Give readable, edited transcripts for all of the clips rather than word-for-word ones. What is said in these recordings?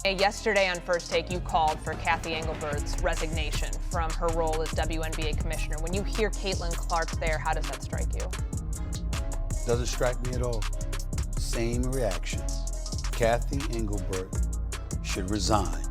Yesterday on First Take, you called for Cathy Engelbert's resignation from her role as WNBA commissioner. When you hear Caitlin Clark there, how does that strike you? Doesn't strike me at all. Same reaction. Cathy Engelbert should resign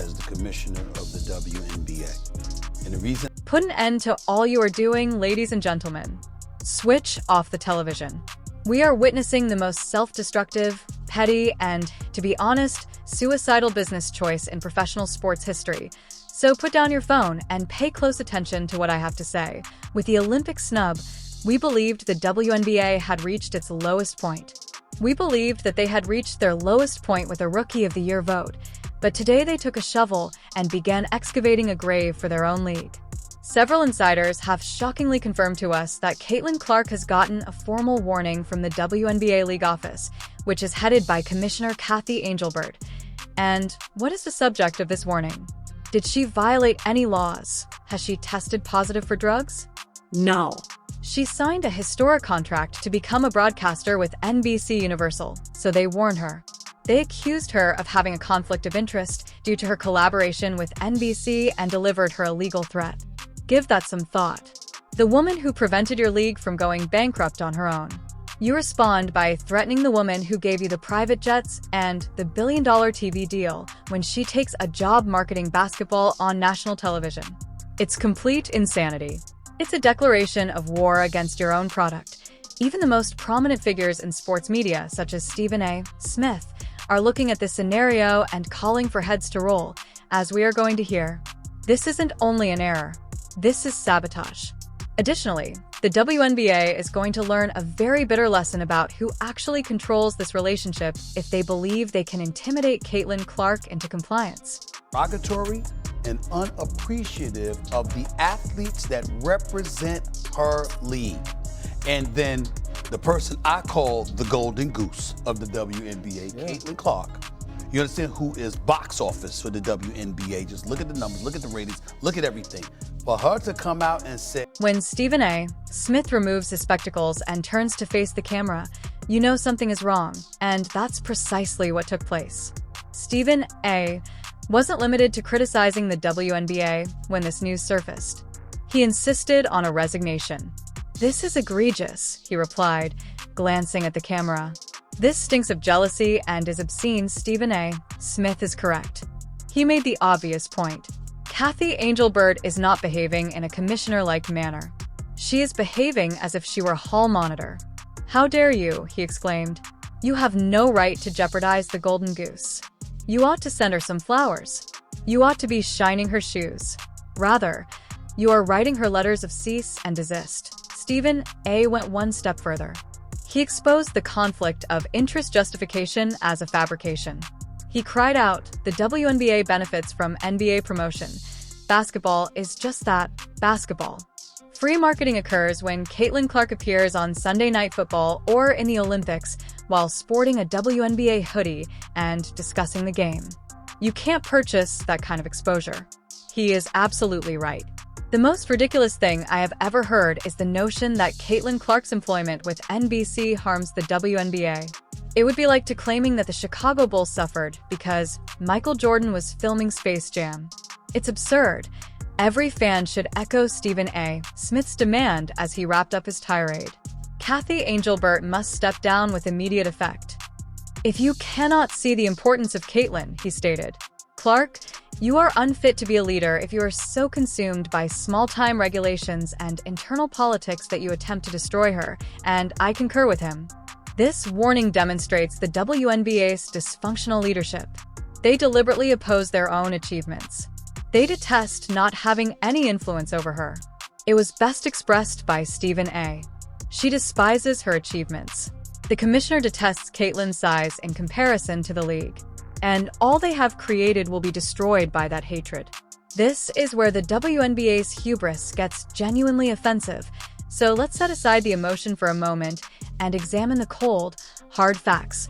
as the commissioner of the WNBA. And the reason... Put an end to all you are doing, ladies and gentlemen. Switch off the television. We are witnessing the most self-destructive, petty, and, to be honest, suicidal business choice in professional sports history. So put down your phone and pay close attention to what I have to say. With the Olympic snub, we believed the WNBA had reached its lowest point. We believed that they had reached their lowest point with a Rookie of the Year vote, but today they took a shovel and began excavating a grave for their own league. Several insiders have shockingly confirmed to us that Caitlin Clark has gotten a formal warning from the WNBA league office, which is headed by Commissioner Cathy Engelbert. And what is the subject of this warning? Did she violate any laws? Has she tested positive for drugs? No. She signed a historic contract to become a broadcaster with NBC Universal, so they warned her. They accused her of having a conflict of interest due to her collaboration with NBC and delivered her a legal threat. Give that some thought. The woman who prevented your league from going bankrupt on her own. You respond by threatening the woman who gave you the private jets and the billion-dollar TV deal when she takes a job marketing basketball on national television. It's complete insanity. It's a declaration of war against your own product. Even the most prominent figures in sports media, such as Stephen A. Smith, are looking at this scenario and calling for heads to roll, as we are going to hear. This isn't only an error. This is sabotage. Additionally, the WNBA is going to learn a very bitter lesson about who actually controls this relationship if they believe they can intimidate Caitlin Clark into compliance. Derogatory and unappreciative of the athletes that represent her league. And then the person I call the golden goose of the WNBA, Caitlin Clark. You understand, who is box office for the WNBA. Just look at the numbers, look at the ratings, look at everything. For her to come out and say... When Stephen A. Smith removes his spectacles and turns to face the camera, you know something is wrong, and that's precisely what took place. Stephen A. wasn't limited to criticizing the WNBA when this news surfaced. He insisted on a resignation. "This is egregious," he replied, glancing at the camera. "This stinks of jealousy and is obscene." Stephen A. Smith is correct. He made the obvious point. Cathy Engelbert is not behaving in a commissioner-like manner. She is behaving as if she were a hall monitor. "How dare you," he exclaimed. "You have no right to jeopardize the golden goose. You ought to send her some flowers. You ought to be shining her shoes. Rather, you are writing her letters of cease and desist." Stephen A. went one step further. He exposed the conflict of interest justification as a fabrication. He cried out, "The WNBA benefits from NBA promotion. Basketball is just that, basketball." Free marketing occurs when Caitlin Clark appears on Sunday Night Football or in the Olympics while sporting a WNBA hoodie and discussing the game. You can't purchase that kind of exposure. He is absolutely right. The most ridiculous thing I have ever heard is the notion that Caitlin Clark's employment with NBC harms the WNBA. It would be like claiming that the Chicago Bulls suffered because Michael Jordan was filming Space Jam. It's absurd. Every fan should echo Stephen A. Smith's demand as he wrapped up his tirade. Cathy Engelbert must step down with immediate effect. "If you cannot see the importance of Caitlin," he stated, "Clark, you are unfit to be a leader if you are so consumed by small-time regulations and internal politics that you attempt to destroy her," and I concur with him. This warning demonstrates the WNBA's dysfunctional leadership. They deliberately oppose their own achievements. They detest not having any influence over her. It was best expressed by Stephen A. She despises her achievements. The commissioner detests Caitlin's size in comparison to the league. And all they have created will be destroyed by that hatred. This is where the WNBA's hubris gets genuinely offensive, so let's set aside the emotion for a moment and examine the cold, hard facts.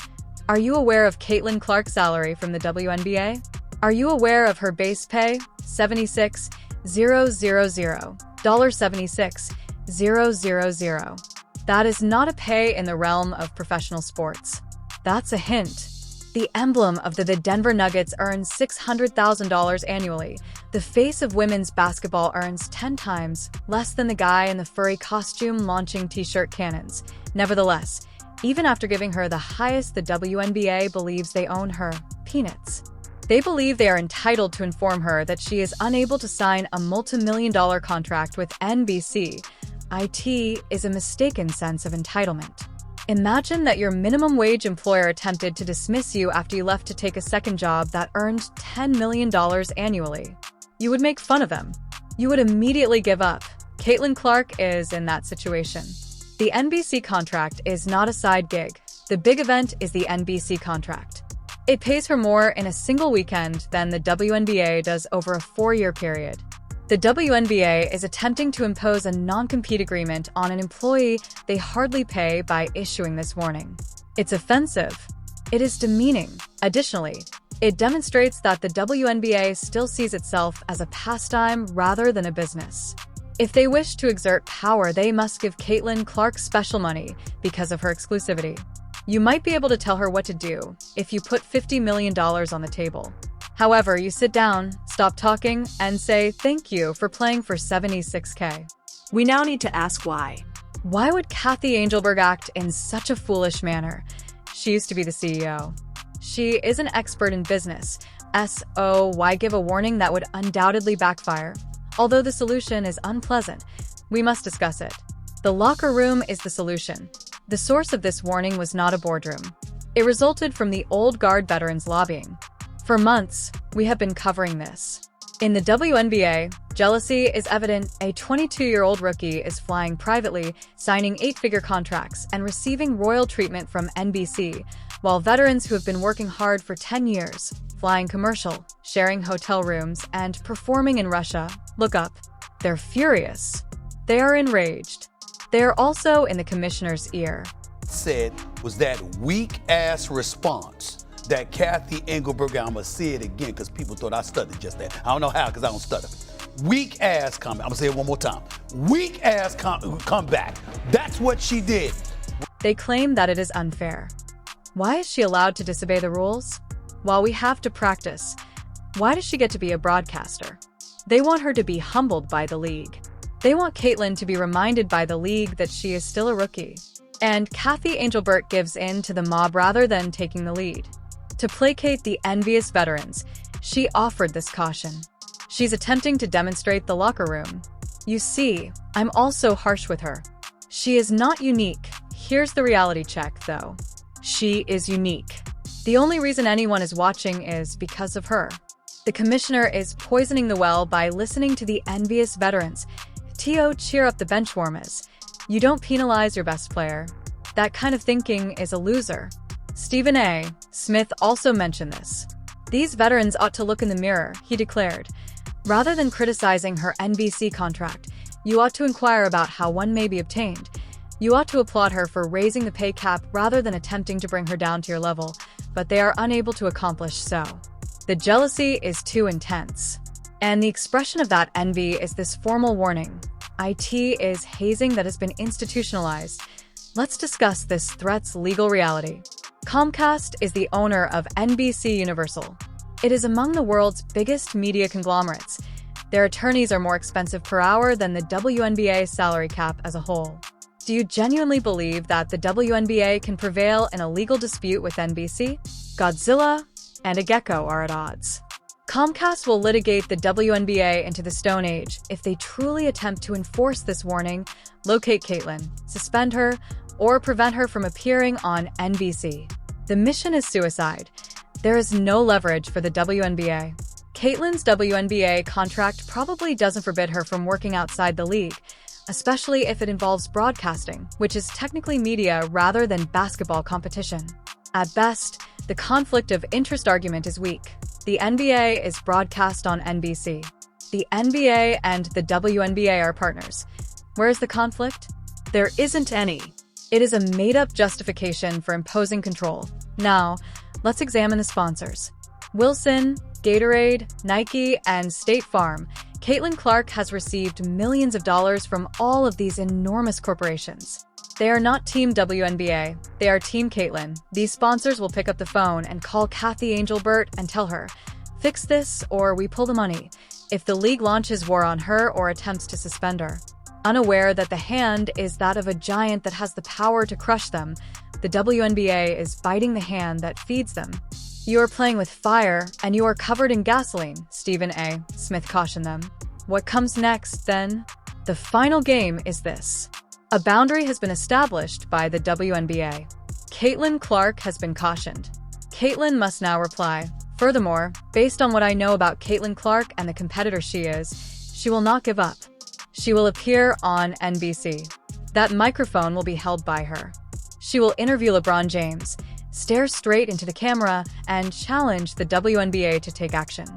Are you aware of Caitlin Clark's salary from the WNBA? Are you aware of her base pay? $76,000. That is not a pay in the realm of professional sports. That's a hint. The emblem of the Denver Nuggets earns $600,000 annually. The face of women's basketball earns 10 times less than the guy in the furry costume launching t-shirt cannons. Nevertheless, even after giving her the highest the WNBA believes they own her, peanuts. They believe they are entitled to inform her that she is unable to sign a multi-million-dollar contract with NBC. It is a mistaken sense of entitlement. Imagine that your minimum wage employer attempted to dismiss you after you left to take a second job that earned $10 million annually. You would make fun of them. You would immediately give up. Caitlin Clark is in that situation. The NBC contract is not a side gig. The big event is the NBC contract. It pays her more in a single weekend than the WNBA does over a 4-year period. The WNBA is attempting to impose a non-compete agreement on an employee they hardly pay by issuing this warning. It's offensive. It is demeaning. Additionally, it demonstrates that the WNBA still sees itself as a pastime rather than a business. If they wish to exert power, they must give Caitlin Clark special money because of her exclusivity. You might be able to tell her what to do if you put $50 million on the table. However, you sit down, stop talking, and say thank you for playing for $76K. We now need to ask why. Why would Cathy Engelbert act in such a foolish manner? She used to be the CEO. She is an expert in business. Why give a warning that would undoubtedly backfire? Although the solution is unpleasant, we must discuss it. The locker room is the solution. The source of this warning was not a boardroom. It resulted from the old guard veterans lobbying. For months, we have been covering this. In the WNBA, jealousy is evident. A 22-year-old rookie is flying privately, signing 8-figure contracts, and receiving royal treatment from NBC, while veterans who have been working hard for 10 years, flying commercial, sharing hotel rooms, and performing in Russia, look up. They're furious. They are enraged. They are also in the commissioner's ear. Said was that weak-ass response that Cathy Engelbert, I'm going to say it again because people thought I stuttered just that. I don't know how because I don't stutter. Weak-ass comment. I'm going to say it one more time. Weak-ass comeback. That's what she did. They claim that it is unfair. Why is she allowed to disobey the rules? While we have to practice, why does she get to be a broadcaster? They want her to be humbled by the league. They want Caitlin to be reminded by the league that she is still a rookie. And Cathy Engelbert gives in to the mob rather than taking the lead. To placate the envious veterans, she offered this caution. She's attempting to demonstrate the locker room. You see, I'm also harsh with her. She is not unique. Here's the reality check, though. She is unique. The only reason anyone is watching is because of her. The commissioner is poisoning the well by listening to the envious veterans. Cheer up the benchwarmers. You don't penalize your best player. That kind of thinking is a loser. Stephen A. Smith also mentioned this. These veterans ought to look in the mirror, he declared. Rather than criticizing her NBC contract, you ought to inquire about how one may be obtained. You ought to applaud her for raising the pay cap rather than attempting to bring her down to your level, but they are unable to accomplish so. The jealousy is too intense. And the expression of that envy is this formal warning. It is hazing that has been institutionalized. Let's discuss this threat's legal reality. Comcast is the owner of NBC Universal. It is among the world's biggest media conglomerates. Their attorneys are more expensive per hour than the WNBA salary cap as a whole. Do you genuinely believe that the WNBA can prevail in a legal dispute with NBC? Godzilla and a gecko are at odds. Comcast will litigate the WNBA into the Stone Age if they truly attempt to enforce this warning, locate Caitlin, suspend her, or prevent her from appearing on NBC. The mission is suicide. There is no leverage for the WNBA. Caitlin's WNBA contract probably doesn't forbid her from working outside the league, especially if it involves broadcasting, which is technically media rather than basketball competition. At best, the conflict of interest argument is weak. The NBA is broadcast on NBC. The NBA and the WNBA are partners. Where's the conflict? There isn't any. It is a made-up justification for imposing control. Now, let's examine the sponsors. Wilson, Gatorade, Nike, and State Farm. Caitlin Clark has received millions of dollars from all of these enormous corporations. They are not Team WNBA, they are Team Caitlyn. These sponsors will pick up the phone and call Cathy Engelbert and tell her, "Fix this or we pull the money," if the league launches war on her or attempts to suspend her. Unaware that the hand is that of a giant that has the power to crush them, the WNBA is biting the hand that feeds them. "You are playing with fire, and you are covered in gasoline," Stephen A. Smith cautioned them. What comes next, then? The final game is this. A boundary has been established by the WNBA. Caitlin Clark has been cautioned. Caitlin must now reply. Furthermore, based on what I know about Caitlin Clark and the competitor she is, she will not give up. She will appear on NBC. That microphone will be held by her. She will interview LeBron James, stare straight into the camera, and challenge the WNBA to take action.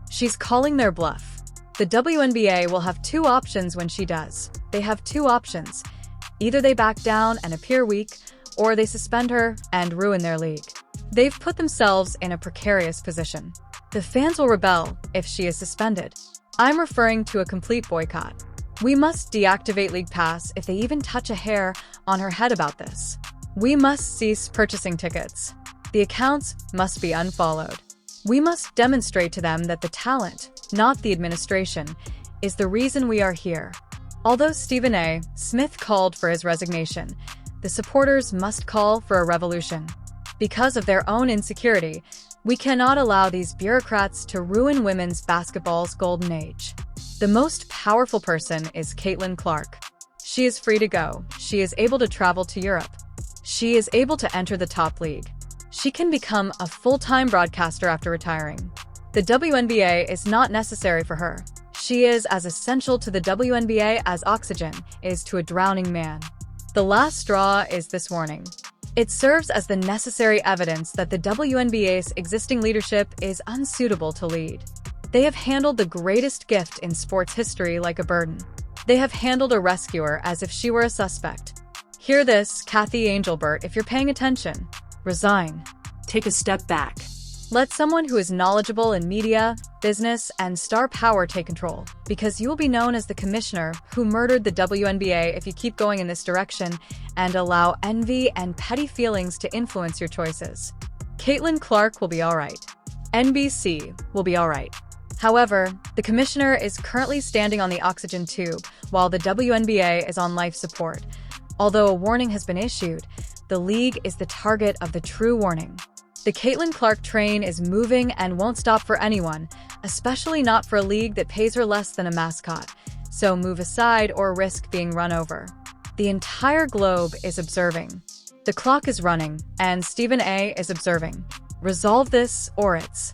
She's calling their bluff. The WNBA will have two options when she does. They have two options. Either they back down and appear weak, or they suspend her and ruin their league. They've put themselves in a precarious position. The fans will rebel if she is suspended. I'm referring to a complete boycott. We must deactivate League Pass if they even touch a hair on her head about this. We must cease purchasing tickets. The accounts must be unfollowed. We must demonstrate to them that the talent, not the administration, is the reason we are here. Although Stephen A. Smith called for his resignation, the supporters must call for a revolution. Because of their own insecurity, we cannot allow these bureaucrats to ruin women's basketball's golden age. The most powerful person is Caitlin Clark. She is free to go. She is able to travel to Europe. She is able to enter the top league. She can become a full-time broadcaster after retiring. The WNBA is not necessary for her. She is as essential to the WNBA as oxygen is to a drowning man. The last straw is this warning. It serves as the necessary evidence that the WNBA's existing leadership is unsuitable to lead. They have handled the greatest gift in sports history like a burden. They have handled a rescuer as if she were a suspect. Hear this, Cathy Engelbert, if you're paying attention. Resign. Take a step back. Let someone who is knowledgeable in media, business, and star power take control, because you will be known as the commissioner who murdered the WNBA if you keep going in this direction and allow envy and petty feelings to influence your choices. Caitlin Clark will be all right. NBC will be all right. However, the commissioner is currently standing on the oxygen tube while the WNBA is on life support. Although a warning has been issued, the league is the target of the true warning. The Caitlin Clark train is moving and won't stop for anyone, especially not for a league that pays her less than a mascot. So move aside or risk being run over. The entire globe is observing. The clock is running, and Stephen A. is observing. Resolve this or it's